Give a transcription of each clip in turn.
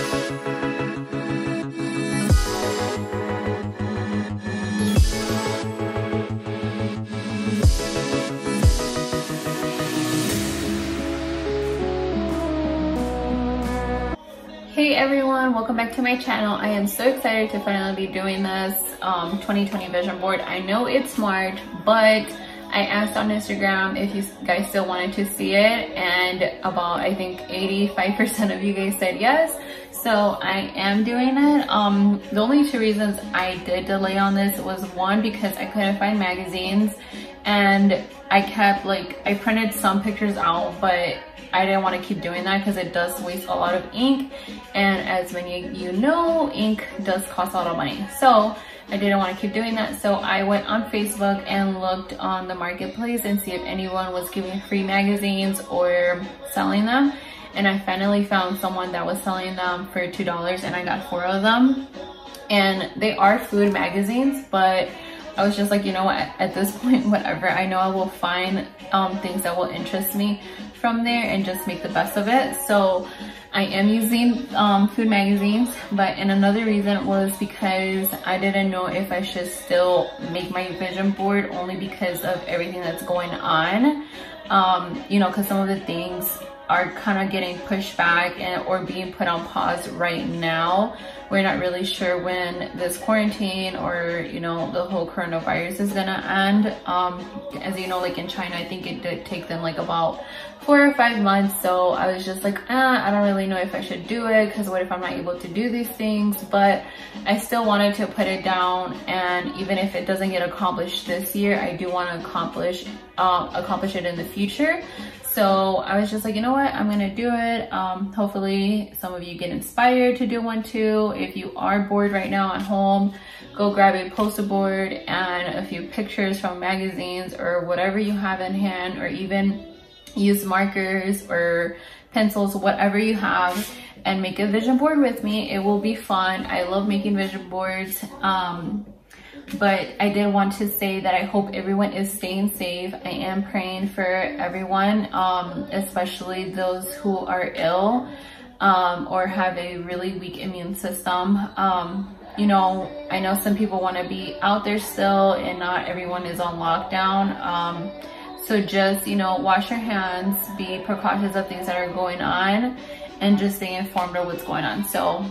Hey everyone, welcome back to my channel. I am so excited to finally be doing this 2020 vision board. I know it's March, but I asked on Instagram if you guys still wanted to see it, and about I think 85% of you guys said yes. So I am doing it. The only two reasons I did delay on this was one, because I couldn't find magazines, and I printed some pictures out, but I didn't want to keep doing that because it does waste a lot of ink, and as many of you know, ink does cost a lot of money. So I didn't want to keep doing that. So I went on Facebook and looked on the marketplace and see if anyone was giving free magazines or selling them. And I finally found someone that was selling them for $2, and I got 4 of them. And they are food magazines, but I was just like, you know what, at this point, whatever. I know I will find things that will interest me from there and just make the best of it. So I am using food magazines, but and another reason was because I didn't know if I should still make my vision board, only because of everything that's going on. You know, because some of the things are kind of getting pushed back or being put on pause right now. We're not really sure when this quarantine or, you know, the whole coronavirus is gonna end. As you know, like in China, I think it did take them like about 4 or 5 months. So I was just like, I don't really know if I should do it, because what if I'm not able to do these things? But I still wanted to put it down, and even if it doesn't get accomplished this year, I do want to accomplish it in the future. So I was just like, you know what, I'm gonna do it. Hopefully some of you get inspired to do one too. If you are bored right now at home, go grab a poster board and a few pictures from magazines or whatever you have in hand, or even use markers or pencils, whatever you have, and make a vision board with me. It will be fun. I love making vision boards. But I did want to say that I hope everyone is staying safe. I am praying for everyone, especially those who are ill or have a really weak immune system. You know, I know some people want to be out there still, and not everyone is on lockdown. So just, you know, wash your hands, be precautious of things that are going on, and just stay informed of what's going on. So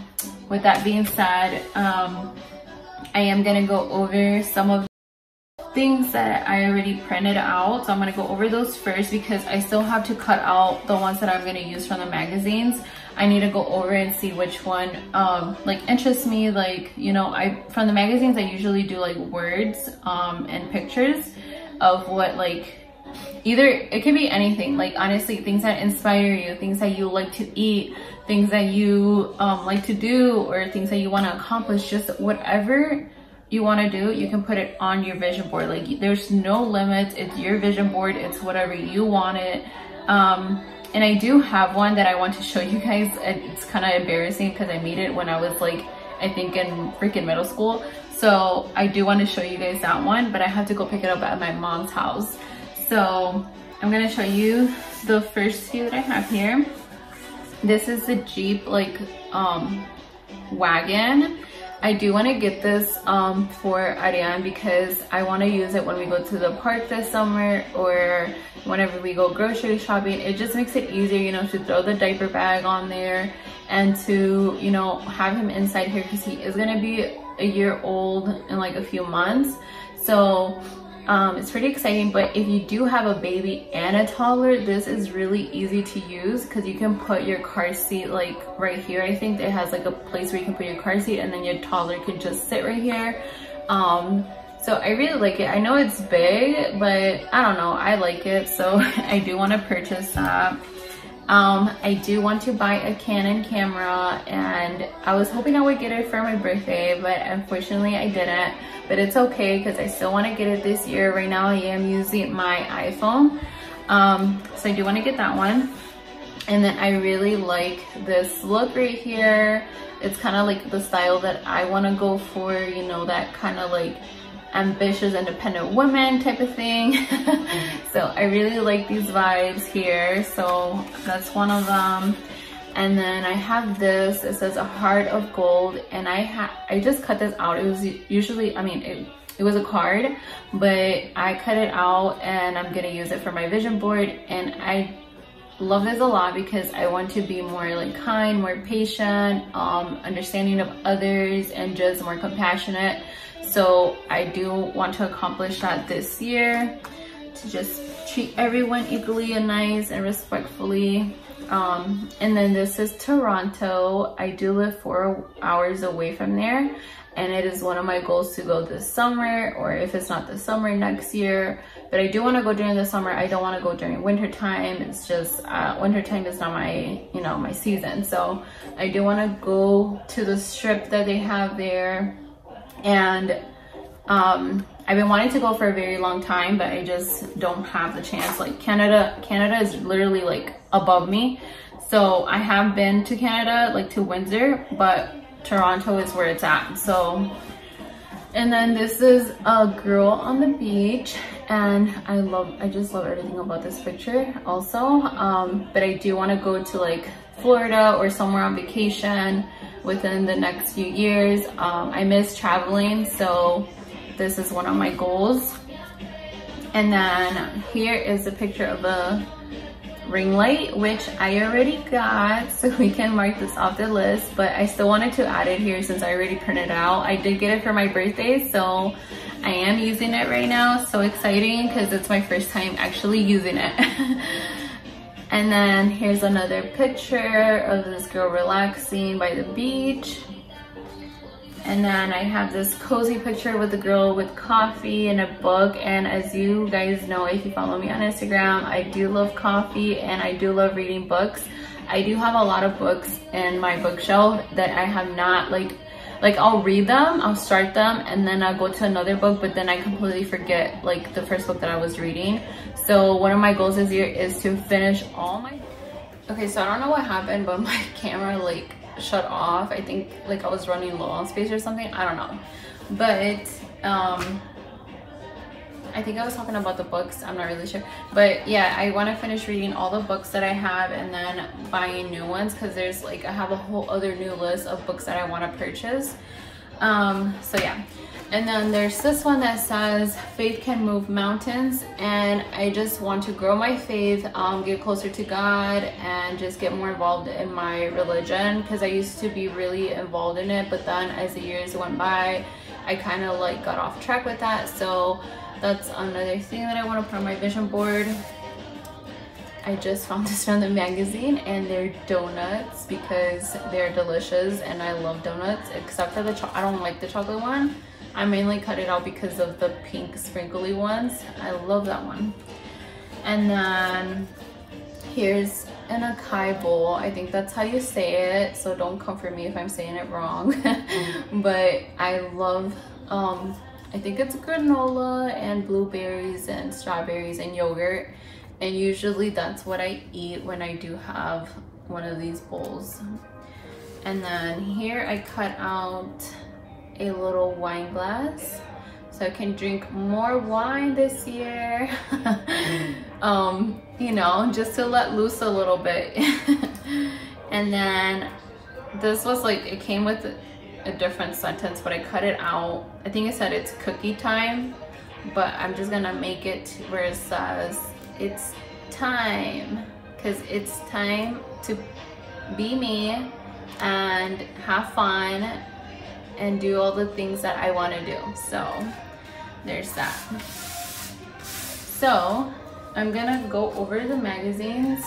with that being said, I am gonna go over some of the things that I already printed out. So I'm gonna go over those first, because I still have to cut out the ones that I'm gonna use from the magazines. I need to go over and see which one like interests me. Like, you know, from the magazines, I usually do like words and pictures of what, like, either it can be anything, like honestly, things that inspire you, things that you like to eat, things that you like to do, or things that you want to accomplish. Just whatever you want to do, you can put it on your vision board. Like, there's no limits. It's your vision board. It's whatever you want it. And I do have one that I want to show you guys. It's kind of embarrassing because I made it when I was like, I think in freaking middle school. So I do want to show you guys that one, but I have to go pick it up at my mom's house. So I'm gonna show you the first few that I have here. This is the Jeep like wagon. I do want to get this for Ariane, because I want to use it when we go to the park this summer, or whenever we go grocery shopping. It just makes it easier, you know, to throw the diaper bag on there and to, you know, have him inside here, because he is gonna be a year old in like a few months. So it's pretty exciting. But if you do have a baby and a toddler, this is really easy to use, because you can put your car seat like right here. I think it has like a place where you can put your car seat, and then your toddler can just sit right here. So I really like it. I know it's big, but I don't know, I like it. So I do want to purchase that. I do want to buy a Canon camera, and I was hoping I would get it for my birthday, but unfortunately I didn't. But it's okay, because I still want to get it this year. Right now I am using my iPhone, so I do want to get that one. And then I really like this look right here. It's kind of like the style that I want to go for, you know, that kind of like ambitious independent woman type of thing. So I really like these vibes here, so that's one of them. And then I have this, it says a heart of gold, and I just cut this out. It was usually, I mean, it was a card, but I cut it out and I'm gonna use it for my vision board. And I love this a lot because I want to be more like kind, more patient, understanding of others, and just more compassionate. So I do want to accomplish that this year, to just treat everyone equally and nice and respectfully. And then this is Toronto. I do live 4 hours away from there, and it is one of my goals to go this summer, or if it's not this summer, next year. But I do want to go during the summer. I don't want to go during winter time. It's just winter time is not my, you know, my season. So I do want to go to the strip that they have there. And I've been wanting to go for a very long time, but I just don't have the chance. Like Canada is literally like above me. So I have been to Canada, like to Windsor, but Toronto is where it's at. So, and then this is a girl on the beach, and I just love everything about this picture also. But I do want to go to like Florida or somewhere on vacation within the next few years. I miss traveling, so this is one of my goals. And then here is a picture of a ring light, which I already got, so we can mark this off the list, but I still wanted to add it here since I already printed it out. I did get it for my birthday, so I am using it right now. So exciting, because it's my first time actually using it. And then here's another picture of this girl relaxing by the beach. And then I have this cozy picture with a girl with coffee and a book. And as you guys know, if you follow me on Instagram, I do love coffee and I do love reading books. I do have a lot of books in my bookshelf that I have not, like I'll read them, I'll start them, and then I'll go to another book, but then I completely forget like the first book that I was reading. So one of my goals this year is to finish all my... Okay, so I don't know what happened, but my camera like shut off. I think like I was running low on space or something, I don't know. But I think I was talking about the books, I'm not really sure. But yeah, I want to finish reading all the books that I have and then buying new ones, because there's like, I have a whole other new list of books that I want to purchase. So yeah. And then there's this one that says faith can move mountains, and I just want to grow my faith, get closer to God, and just get more involved in my religion, because I used to be really involved in it, but then as the years went by, I kind of like got off track with that. So that's another thing that I want to put on my vision board. I just found this from the magazine, and they're donuts because they're delicious, and I love donuts, except for the I don't like the chocolate one. I mainly cut it out because of the pink sprinkly ones. I love that one. And then here's an acai bowl. I think that's how you say it, so don't come for me if I'm saying it wrong. But I love, I think it's granola and blueberries and strawberries and yogurt. And usually that's what I eat when I do have one of these bowls. And then here I cut out a little wine glass so I can drink more wine this year. You know, just to let loose a little bit. And then this was like, it came with a different sentence, but I cut it out. I think it said it's cookie time, but I'm just gonna make it where it says it's time, because it's time to be me and have fun and do all the things that I want to do. So there's that. So I'm gonna go over the magazines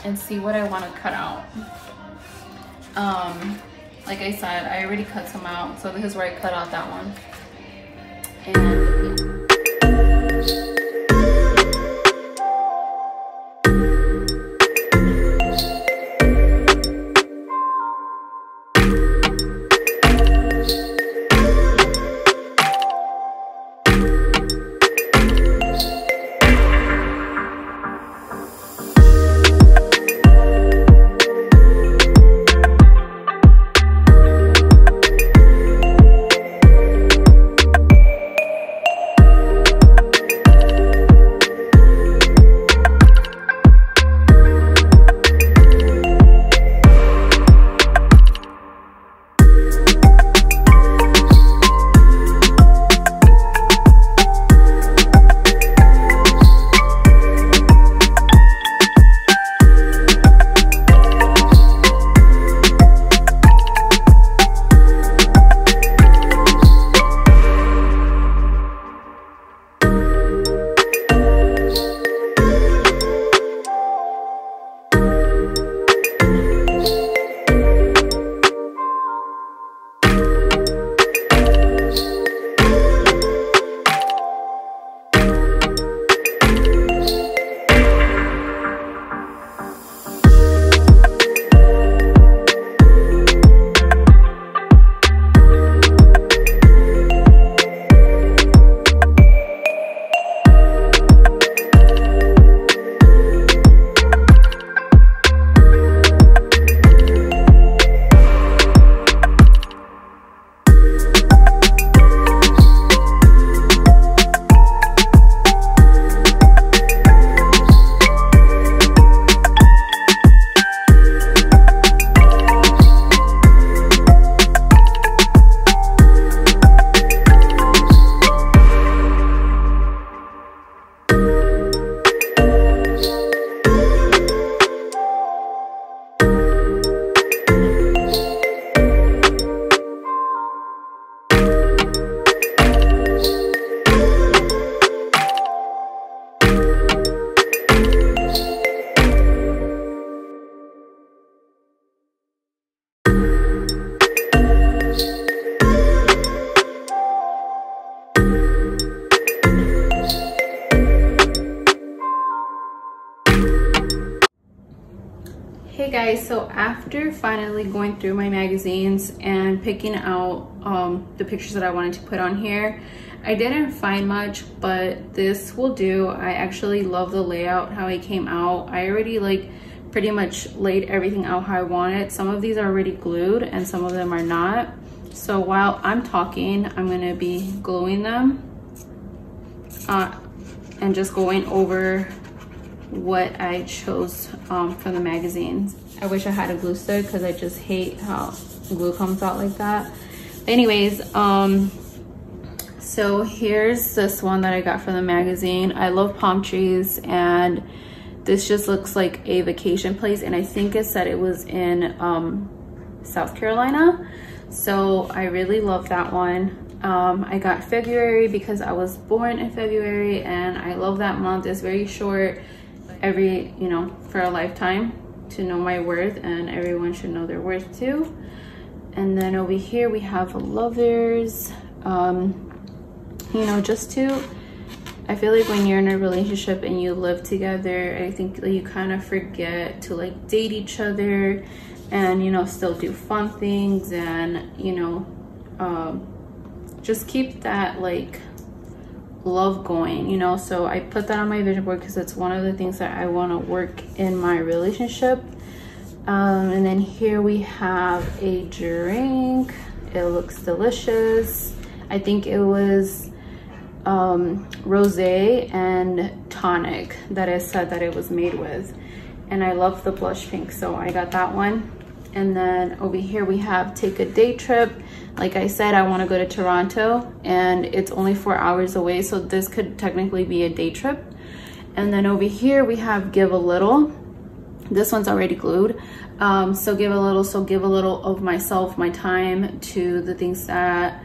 and see what I want to cut out. Like I said, I already cut some out, so this is where I cut out that one. And yeah. after finally going through my magazines and picking out the pictures that I wanted to put on here, I didn't find much, but this will do. I actually love the layout, how it came out. I already like pretty much laid everything out how I wanted. Some of these are already glued and some of them are not. So while I'm talking, I'm gonna be gluing them and just going over what I chose from the magazines. I wish I had a glue stick because I just hate how glue comes out like that. Anyways, so here's this one that I got from the magazine. I love palm trees, and this just looks like a vacation place, and I think it said it was in South Carolina. So I really love that one. I got February because I was born in February and I love that month. It's very short, you know, for a lifetime to know my worth, and everyone should know their worth too. And then over here we have lovers. You know, I feel like when you're in a relationship and you live together, I think that you kind of forget to like date each other and, you know, still do fun things and, you know, just keep that like love going, you know. So I put that on my vision board because it's one of the things that I want to work in my relationship. And then here we have a drink. It looks delicious. I think it was rosé and tonic that it said that it was made with, and I love the blush pink, so I got that one. And then over here we have take a day trip. Like I said, I want to go to Toronto and it's only 4 hours away, so this could technically be a day trip. And then over here we have give a little. This one's already glued. So give a little of myself, my time, to the things that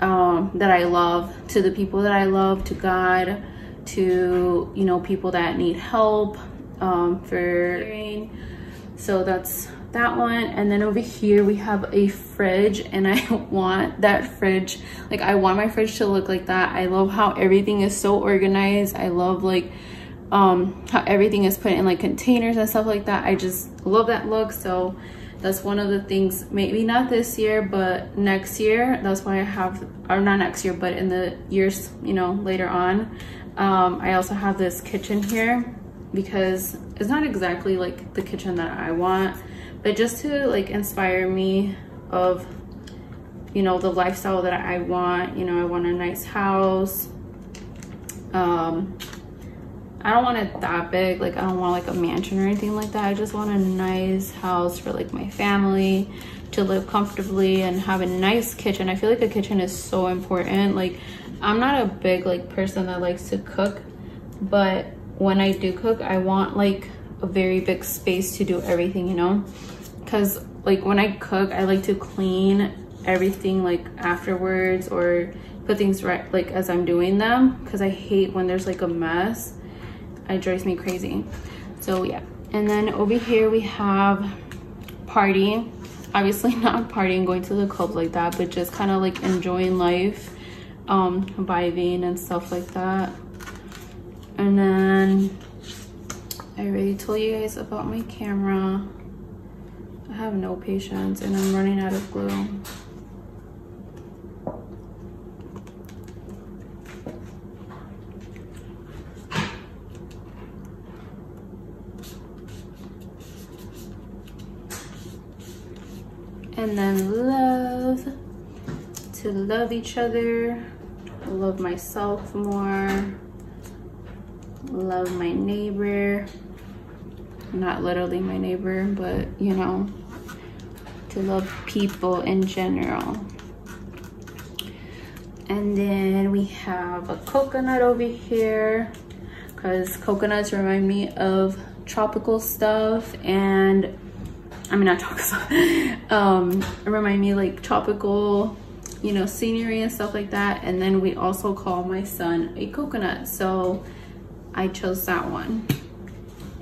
I love, to the people that I love, to God, to, you know, people that need help, so that's that one. And then over here we have a fridge, and I want that fridge, like I want my fridge to look like that. I love how everything is so organized. I love like how everything is put in like containers and stuff like that. I just love that look. So that's one of the things, maybe not this year, but next year. That's why I have, or not next year, but in the years, you know, later on. I also have this kitchen here because it's not exactly like the kitchen that I want, but just to like inspire me of, you know, the lifestyle that I want. You know, I want a nice house. I don't want it that big, like I don't want like a mansion or anything like that. I just want a nice house for like my family to live comfortably and have a nice kitchen. I feel like a kitchen is so important. Like I'm not a big like person that likes to cook, but when I do cook, I want like a very big space to do everything, you know, because like when I cook, I like to clean everything like afterwards or put things right like as I'm doing them, because I hate when there's like a mess. It drives me crazy. So yeah. And then over here we have party. Obviously not partying, going to the clubs like that, but just kind of like enjoying life, vibing and stuff like that. And then I already told you guys about my camera. I have no patience and I'm running out of glue. And then love, to love each other, love myself more, love my neighbor, not literally my neighbor, but you know, to love people in general. And then we have a coconut over here because coconuts remind me of tropical stuff, and I mean, not tropical stuff, remind me like tropical, you know, scenery and stuff like that. And then we also call my son a coconut, so I chose that one.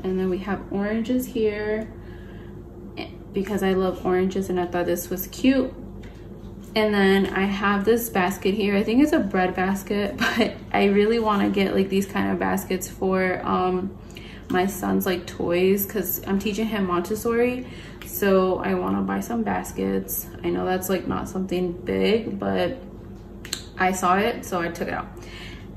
And then we have oranges here because I love oranges and I thought this was cute. And then I have this basket here. I think it's a bread basket, but I really want to get like these kind of baskets for my son's like toys, because I'm teaching him Montessori. So I want to buy some baskets. I know that's like not something big, but I saw it, so I took it out.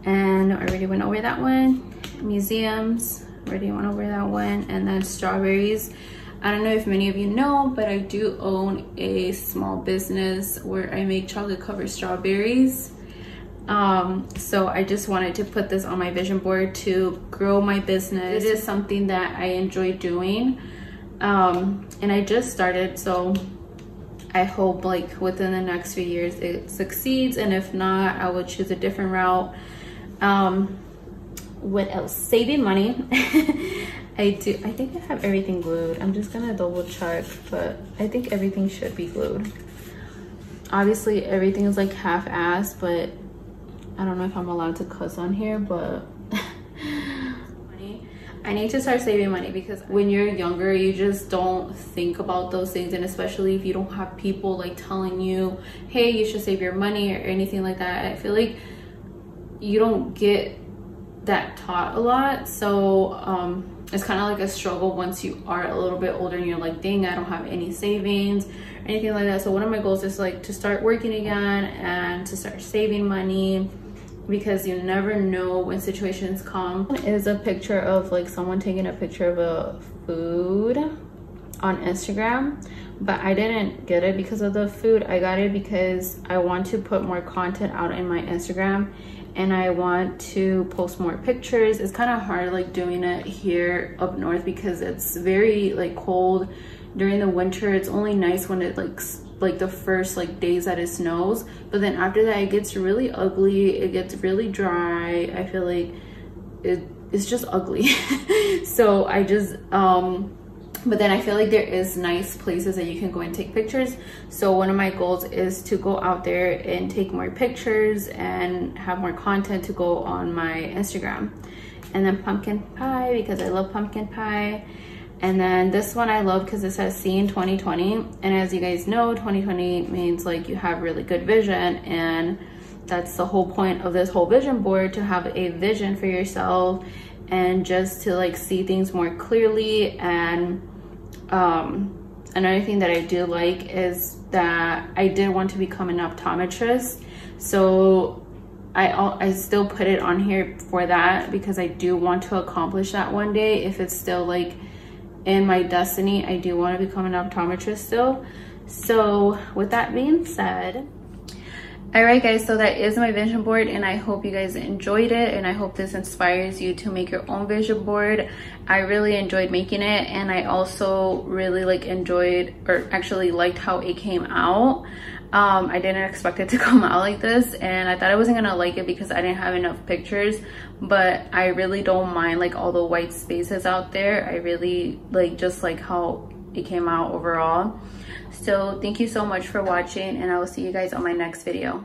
And I already went over that one. Museums, already went over that one. And then strawberries. I don't know if many of you know, but I do own a small business where I make chocolate covered strawberries. So I just wanted to put this on my vision board to grow my business. It is something that I enjoy doing. And I just started, so I hope like within the next few years it succeeds, and if not, I would choose a different route. What else? Saving money. I think I have everything glued. I'm just gonna double check, but I think everything should be glued. Obviously everything is like half-assed, but I don't know if I'm allowed to cuss on here, but I need to start saving money, because when you're younger, you just don't think about those things. And especially if you don't have people like telling you, hey, you should save your money or anything like that. I feel like you don't get that taught a lot. So it's kind of like a struggle once you are a little bit older and you're like, dang, I don't have any savings or anything like that. So one of my goals is like to start working again and to start saving money, because you never know when situations come. It is a picture of like someone taking a picture of a food on Instagram, but I didn't get it because of the food. I got it because I want to put more content out in my Instagram, and I want to post more pictures. It's kind of hard like doing it here up north because it's very like cold during the winter. It's only nice when it like the first like days that it snows, but then after that it gets really ugly, it gets really dry. I feel like it's just ugly. So I just but then I feel like there is nice places that you can go and take pictures. So one of my goals is to go out there and take more pictures and have more content to go on my Instagram. And then pumpkin pie, because I love pumpkin pie. And then this one I love because it says see in 2020. And as you guys know, 2020 means like you have really good vision, and that's the whole point of this whole vision board, to have a vision for yourself and just to like see things more clearly. And another thing that I do like is that I did want to become an optometrist, so I still put it on here for that, because I do want to accomplish that one day. If it's still like in my destiny, I do want to become an optometrist still. So with that being said, all right guys, so that is my vision board, and I hope you guys enjoyed it, and I hope this inspires you to make your own vision board. I really enjoyed making it, and I also really like enjoyed, or actually liked, how it came out. I didn't expect it to come out like this, and I thought I wasn't gonna like it because I didn't have enough pictures, but I really don't mind like all the white spaces out there. I really just like how it came out overall. So thank you so much for watching, and I will see you guys on my next video.